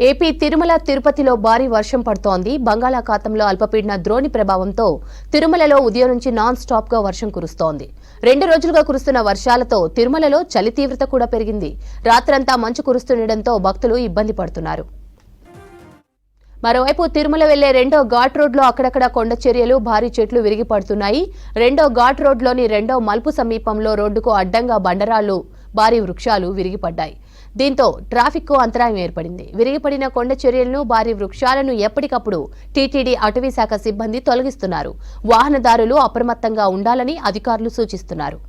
AP Tirumala తిరుపతిలో భారీ వర్షం పడుతోంది. బంగాళాఖాతంలో అల్పపీడన ద్రోణి ప్రభావంతో తిరుమలలో ఉదయం నుంచి నాన్ స్టాప్ గా వర్షం కురుస్తోంది. 2 రోజులుగా కురుస్తున్న వర్షాలతో తిరుమలలో చలి తీవ్రత కూడా పెరిగింది. రాత్రంతా మంచు కురుస్తుండటంతో భక్తులు ఇబ్బంది పడుతున్నారు. మరోవైపు తిరుమల వెళ్లే రెండో ఘాట్ రోడ్లో అక్కడక్కడ కొండ చర్యలు, భారీ చెట్లు విరిగి పడుతున్నాయి. రెండో ఘాట్ రోడ్లోని రెండో మలుపు సమీపంలో రోడ్డుకు అడ్డంగా బండరాళ్లు, భారీ వృక్షాలు విరిగిపడ్డాయి. దీంతో ట్రాఫిక్ కు అంతరాయం ఏర్పడింది. విరిగిపడిన కొండ చర్యలను, భారీ వృక్షాలను ఎప్పటికప్పుడు టీటీడీ అటవీ శాఖ సిబ్బంది తొలగిస్తున్నారు. వాహనదారులు అప్రమత్తంగా ఉండాలని అధికారులు సూచిస్తున్నారు.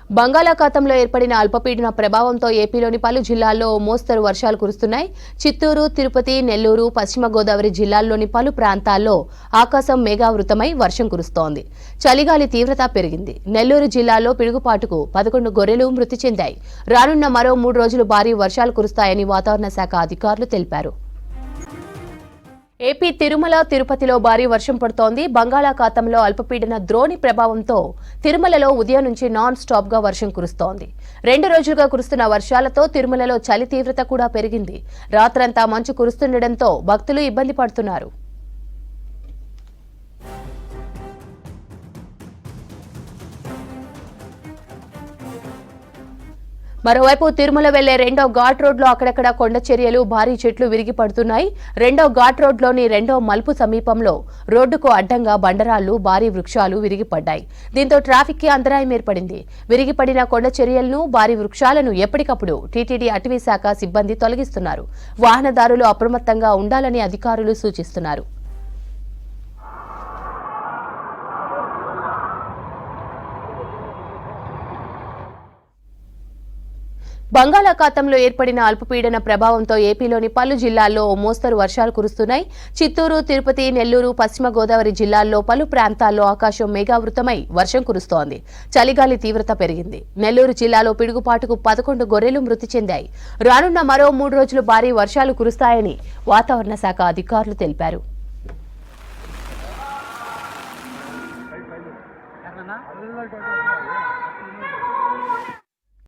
బంగాళాఖాతంలో ఏర్పడిన అల్పపీడన ప్రభావంతో ఏపీలోని పలు జిల్లాల్లో మోస్తరు వర్షాలు కురుస్తున్నాయి. చిత్తూరు, తిరుపతి, నెల్లూరు, పశ్చిమ గోదావరి జిల్లాల్లోని పలు ప్రాంతాల్లో ఆకాశం మేఘావృతమై వర్షం కురుస్తోంది. చలిగాలి తీవ్రత పెరిగింది. నెల్లూరు జిల్లాలో పిడుగుపాటుకు 11 గొర్రెలు మృతి చెందాయి. రానున్న మరో 3 రోజులు భారీ వర్షాలు కురుస్తాయని వాతావరణ శాఖ అధికారులు తెలిపారు. ఏపీ తిరుమల తిరుపతిలో భారీ వర్షం పడుతోంది. బంగాళాఖాతంలో అల్పపీడన ద్రోణి ప్రభావంతో తిరుమలలో ఉదయం నుంచి నాన్ స్టాప్ గా వర్షం కురుస్తోంది. 2 రోజులుగా కురుస్తున్న వర్షాలతో తిరుమలలో చలి తీవ్రత కూడా పెరిగింది. రాత్రంతా మంచు కురుస్తుండటంతో భక్తులు ఇబ్బంది పడుతున్నారు. మరోవైపు తిరుమల వెళ్లే రెండో ఘాట్ రోడ్లో అక్కడక్కడ కొండ చర్యలు, భారీ చెట్లు విరిగి పడుతున్నాయి. రెండో ఘాట్ రోడ్లోని రెండో మలుపు సమీపంలో రోడ్డుకు అడ్డంగా బండరాళ్లు, భారీ వృక్షాలు విరిగిపడ్డాయి. దీంతో ట్రాఫిక్ కి అంతరాయం ఏర్పడింది. విరిగిపడిన కొండ చర్యలను, భారీ వృక్షాలను ఎప్పటికప్పుడు టీటీడీ అటవీ శాఖ సిబ్బంది తొలగిస్తున్నారు. వాహనదారులు అప్రమత్తంగా ఉండాలని అధికారులు సూచిస్తున్నారు. బంగాళాఖాతంలో ఏర్పడిన అల్పపీడన ప్రభావంతో ఏపీలోని పలు జిల్లాల్లో మోస్తరు వర్షాలు కురుస్తున్నాయి. చిత్తూరు, తిరుపతి, నెల్లూరు, పశ్చిమ గోదావరి జిల్లాల్లో పలు ప్రాంతాల్లో ఆకాశం మేఘావృతమై వర్షం కురుస్తోంది. చలిగాలి తీవ్రత పెరిగింది. నెల్లూరు జిల్లాలో పిడుగుపాటుకు 11 గొర్రెలు మృతి చెందాయి. రానున్న మరో 3 రోజులు భారీ వర్షాలు కురుస్తాయని వాతావరణ శాఖ అధికారులు తెలిపారు.